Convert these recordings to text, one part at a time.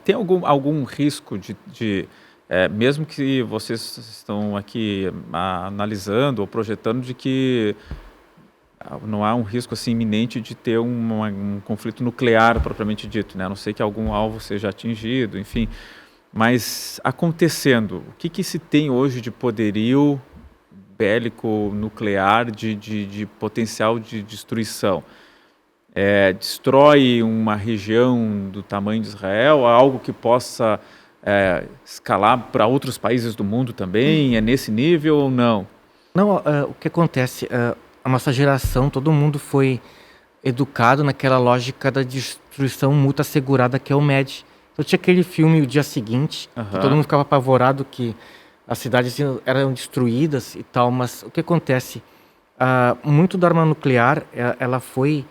Tem algum risco mesmo que vocês estão aqui analisando ou projetando de que não há um risco assim iminente de ter um conflito nuclear propriamente dito, né? A não sei que algum alvo seja atingido, enfim. Mas acontecendo, o que se tem hoje de poderio bélico nuclear, de potencial de destruição? Destrói uma região do tamanho de Israel, algo que possa escalar para outros países do mundo também? É nesse nível ou não? Não, o que acontece? A nossa geração, todo mundo foi educado naquela lógica da destruição mútua assegurada que é o MED. Então tinha aquele filme O Dia Seguinte, que todo mundo ficava apavorado que as cidades eram destruídas e tal, mas o que acontece? Muito da arma nuclear, ela foi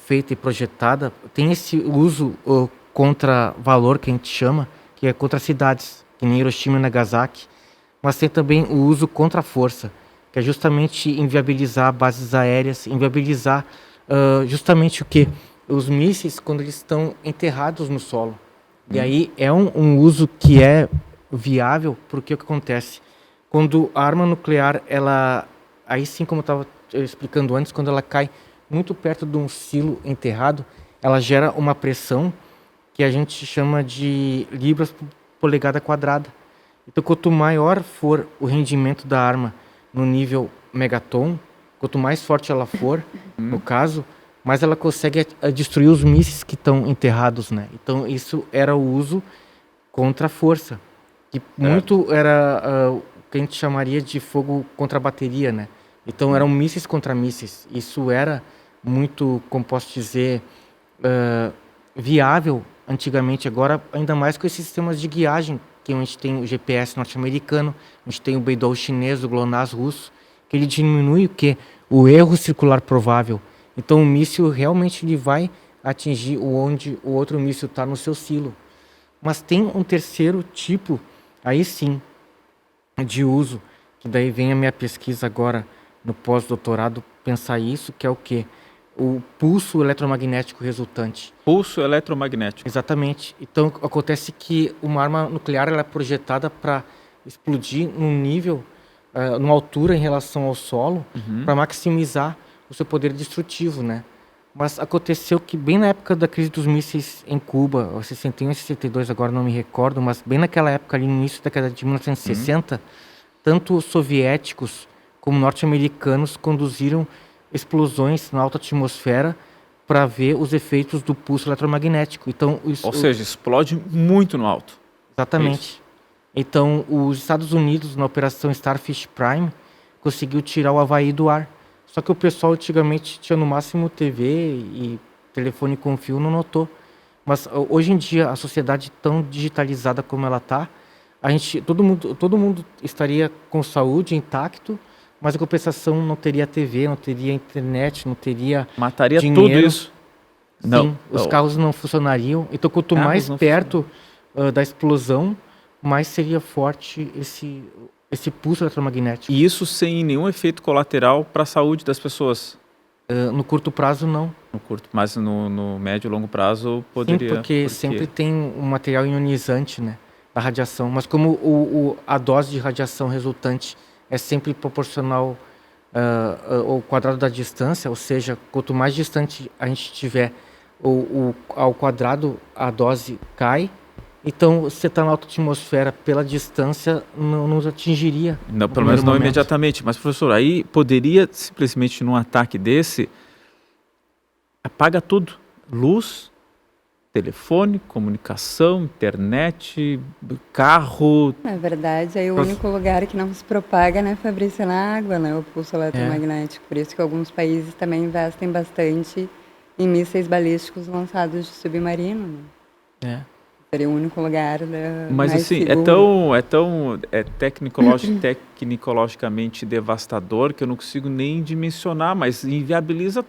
feita e projetada, tem esse uso contra valor que a gente chama, que é contra cidades, que nem Hiroshima e Nagasaki, mas tem também o uso contra a força, que é justamente inviabilizar bases aéreas, inviabilizar justamente o que? Os mísseis quando eles estão enterrados no solo. E aí é um uso que é viável, porque o que acontece? Quando a arma nuclear, aí sim, como eu estava explicando antes, quando ela cai muito perto de um silo enterrado, ela gera uma pressão que a gente chama de libras por polegada quadrada. Então, quanto maior for o rendimento da arma no nível megaton, quanto mais forte ela for, no caso, mais ela consegue destruir os mísseis que estão enterrados, né? Então, isso era o uso contra a força, que muito era o que a gente chamaria de fogo contra a bateria, né? Então, eram mísseis contra mísseis. Isso era muito, como posso dizer, viável antigamente. Agora, ainda mais com esses sistemas de guiagem, que a gente tem o GPS norte-americano, a gente tem o Beidou chinês, o GLONASS russo, que ele diminui o quê? O erro circular provável. Então, o míssil realmente ele vai atingir onde o outro míssil está no seu silo. Mas tem um terceiro tipo, aí sim, de uso, que daí vem a minha pesquisa agora no pós-doutorado pensar isso, que é o quê? O pulso eletromagnético resultante. Pulso eletromagnético. Exatamente. Então, acontece que uma arma nuclear ela é projetada para explodir num nível, numa altura em relação ao solo, para maximizar o seu poder destrutivo, né? Mas aconteceu que bem na época da crise dos mísseis em Cuba, 61 e 62, agora não me recordo, mas bem naquela época, ali no início da década de 1960, tanto os soviéticos como norte-americanos conduziram explosões na alta atmosfera para ver os efeitos do pulso eletromagnético. Então, ou seja, explode muito no alto. Exatamente. Então, os Estados Unidos, na Operação Starfish Prime, conseguiu tirar o Havaí do ar. Só que o pessoal antigamente tinha no máximo TV e telefone com fio, não notou. Mas hoje em dia, a sociedade tão digitalizada como ela está, todo mundo estaria com saúde, intacto, mas a compensação não teria TV, não teria internet, não teria mataria dinheiro. Tudo isso. Sim, não. Os carros não funcionariam. Então, quanto mais perto da explosão, mais seria forte esse pulso eletromagnético. E isso sem nenhum efeito colateral para a saúde das pessoas? No curto prazo, não. No curto, mas no médio e longo prazo poderia. Sim, porque sempre tem um material ionizante, né, da radiação. Mas como a dose de radiação resultante é sempre proporcional ao quadrado da distância, ou seja, quanto mais distante a gente estiver ao quadrado, a dose cai. Então, você está na alta atmosfera pela distância, não nos atingiria. Não, pelo menos não imediatamente. Mas, professor, aí poderia simplesmente num ataque desse, apaga tudo. Luz, telefone, comunicação, internet, carro. Na verdade, aí o único lugar que não se propaga, né, Fabrício, é na água, né, o pulso eletromagnético. Por isso que alguns países também investem bastante em mísseis balísticos lançados de submarino, né? Seria o único lugar mas mais assim, seguro. é tecnologicamente devastador que eu não consigo nem dimensionar, mas inviabiliza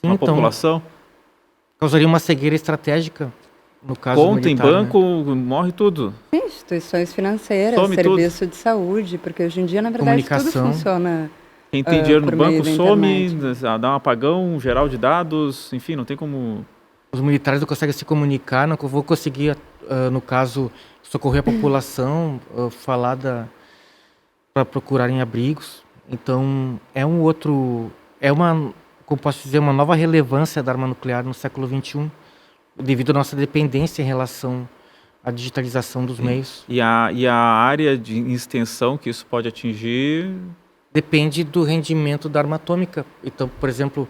uma população. Causaria uma cegueira estratégica, no caso Conta militar, em banco, né? morre tudo. Instituições financeiras, some serviço tudo. De saúde, porque hoje em dia, na verdade, tudo funciona. Quem tem dinheiro no banco some, internet. dá um apagão geral de dados, enfim, não tem como... os militares não conseguem se comunicar, não vão conseguir, no caso, socorrer a população, falar para procurarem abrigos. Então, como posso dizer, uma nova relevância da arma nuclear no século XXI, devido à nossa dependência em relação à digitalização dos meios. E a área de extensão que isso pode atingir? Depende do rendimento da arma atômica. Então, por exemplo,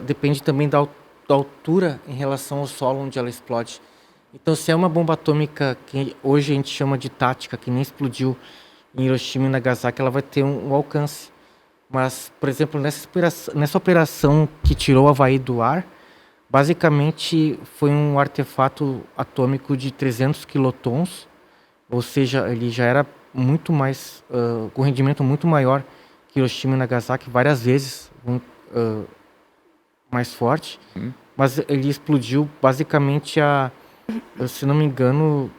depende também da altura em relação ao solo onde ela explode. Então, se é uma bomba atômica que hoje a gente chama de tática, que nem explodiu em Hiroshima e Nagasaki, ela vai ter um alcance. Mas, por exemplo, nessa operação que tirou o Havaí do ar, basicamente foi um artefato atômico de 300 quilotons, ou seja, ele já era muito mais, com rendimento muito maior que Hiroshima e Nagasaki, várias vezes mais forte, mas ele explodiu basicamente se não me engano,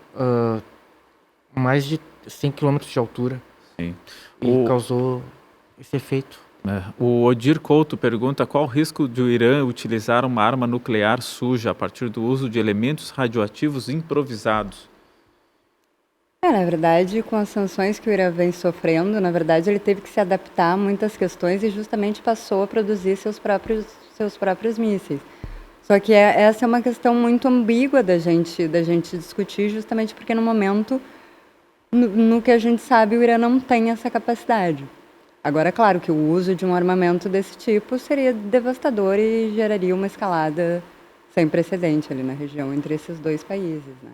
mais de 100 quilômetros de altura. Sim. E causou esse efeito. O Odir Couto pergunta qual o risco de o Irã utilizar uma arma nuclear suja a partir do uso de elementos radioativos improvisados. Na verdade, com as sanções que o Irã vem sofrendo, na verdade, ele teve que se adaptar a muitas questões e justamente passou a produzir seus próprios mísseis. Só que essa é uma questão muito ambígua da gente discutir, justamente porque no momento, no que a gente sabe, o Irã não tem essa capacidade. Agora, é claro que o uso de um armamento desse tipo seria devastador e geraria uma escalada sem precedente ali na região entre esses dois países, né?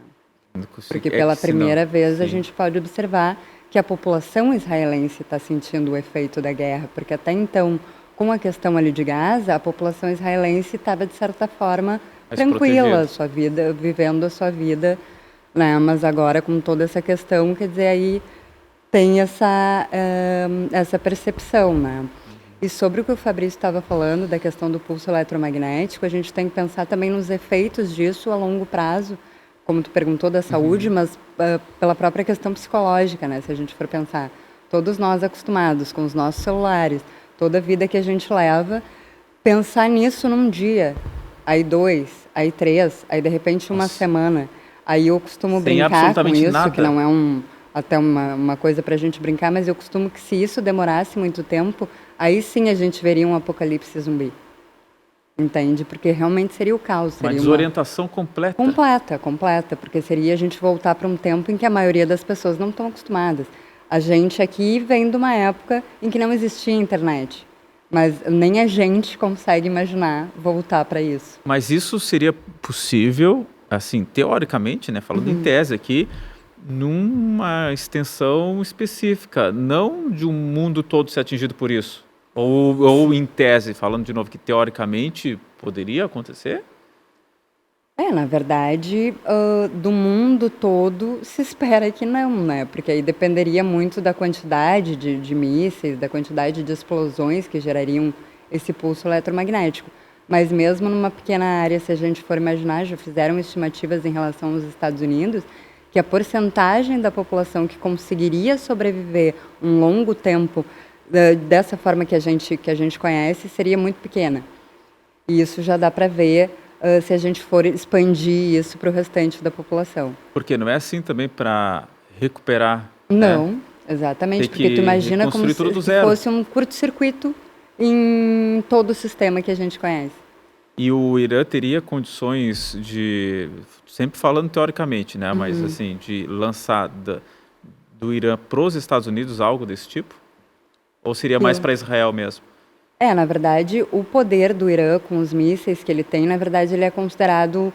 Porque pela primeira vez a gente pode observar que a população israelense está sentindo o efeito da guerra, porque até então, com a questão ali de Gaza, a população israelense estava, de certa forma, tranquila, vivendo a sua vida, né? Mas agora, com toda essa questão, quer dizer, aí tem essa percepção, né? E sobre o que o Fabrício estava falando, da questão do pulso eletromagnético, a gente tem que pensar também nos efeitos disso a longo prazo, como tu perguntou da saúde, mas pela própria questão psicológica, né? Se a gente for pensar, todos nós acostumados com os nossos celulares, toda a vida que a gente leva, pensar nisso num dia, aí 2, aí 3, aí de repente uma semana, aí eu costumo brincar com isso, nada. Que não é até uma coisa para a gente brincar, mas eu costumo que se isso demorasse muito tempo, aí sim a gente veria um apocalipse zumbi. Entende? Porque realmente seria o caos. Seria uma desorientação completa. Completa, porque seria a gente voltar para um tempo em que a maioria das pessoas não estão acostumadas. A gente aqui vem de uma época em que não existia internet, mas nem a gente consegue imaginar voltar para isso. Mas isso seria possível, assim, teoricamente, né, falando em tese aqui, numa extensão específica, não de um mundo todo ser atingido por isso. Ou em tese, falando de novo, que teoricamente poderia acontecer? Na verdade, do mundo todo se espera que não, né? Porque aí dependeria muito da quantidade de mísseis, da quantidade de explosões que gerariam esse pulso eletromagnético. Mas mesmo numa pequena área, se a gente for imaginar, já fizeram estimativas em relação aos Estados Unidos, que a porcentagem da população que conseguiria sobreviver um longo tempo dessa forma que a gente conhece seria muito pequena. E isso já dá para ver se a gente for expandir isso para o restante da população. Porque não é assim também para recuperar? Não, né? Exatamente, porque tu imagina como se fosse um curto-circuito em todo o sistema que a gente conhece. E o Irã teria condições de, sempre falando teoricamente, né, mas assim, de lançar do Irã para os Estados Unidos algo desse tipo? Ou seria mais para Israel mesmo? Na verdade, o poder do Irã com os mísseis que ele tem, na verdade, ele é considerado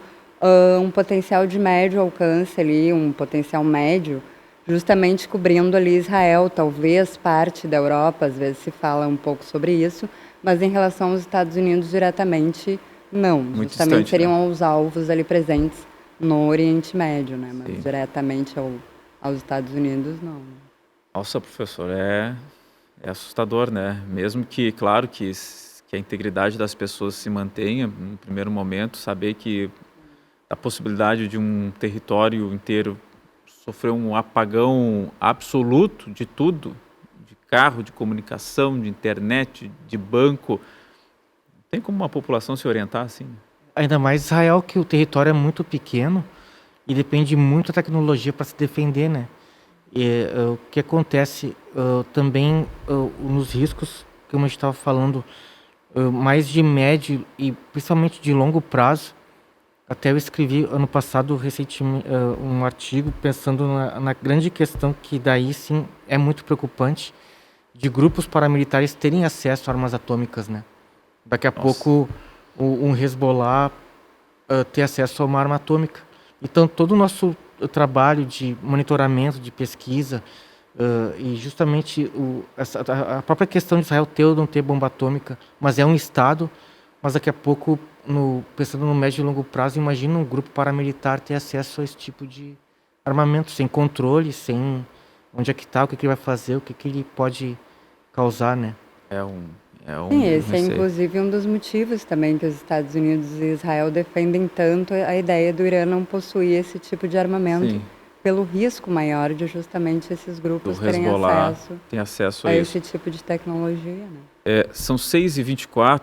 um potencial de médio alcance ali, um potencial médio, justamente cobrindo ali Israel, talvez parte da Europa, às vezes se fala um pouco sobre isso, mas em relação aos Estados Unidos diretamente, não. Muito justamente distante, seriam né? os alvos ali presentes no Oriente Médio, né? Mas sim, diretamente aos Estados Unidos, não. Nossa, professor, é assustador, né? Mesmo que, claro, que a integridade das pessoas se mantenha no primeiro momento, saber que a possibilidade de um território inteiro sofrer um apagão absoluto de tudo, de carro, de comunicação, de internet, de banco, tem como uma população se orientar assim? ainda mais Israel, que o território é muito pequeno e depende muito da tecnologia para se defender, né? E o que acontece também nos riscos, como a gente estava falando, mais de médio e principalmente de longo prazo. Até eu escrevi ano passado recentemente um artigo pensando na grande questão que daí sim é muito preocupante, de grupos paramilitares terem acesso a armas atômicas, né? Daqui a pouco um Hezbollah ter acesso a uma arma atômica. Então todo o nosso trabalho de monitoramento, de pesquisa e justamente a própria questão de Israel ter ou não ter bomba atômica, mas é um Estado, mas daqui a pouco, pensando no médio e longo prazo, imagina um grupo paramilitar ter acesso a esse tipo de armamento, sem controle, sem onde é que está, o que ele vai fazer, o que ele pode causar, né? Sim, esse é inclusive um dos motivos também que os Estados Unidos e Israel defendem tanto a ideia do Irã não possuir esse tipo de armamento. Sim. Pelo risco maior de justamente esses grupos terem acesso a esse tipo de tecnologia. Né? São 6h24.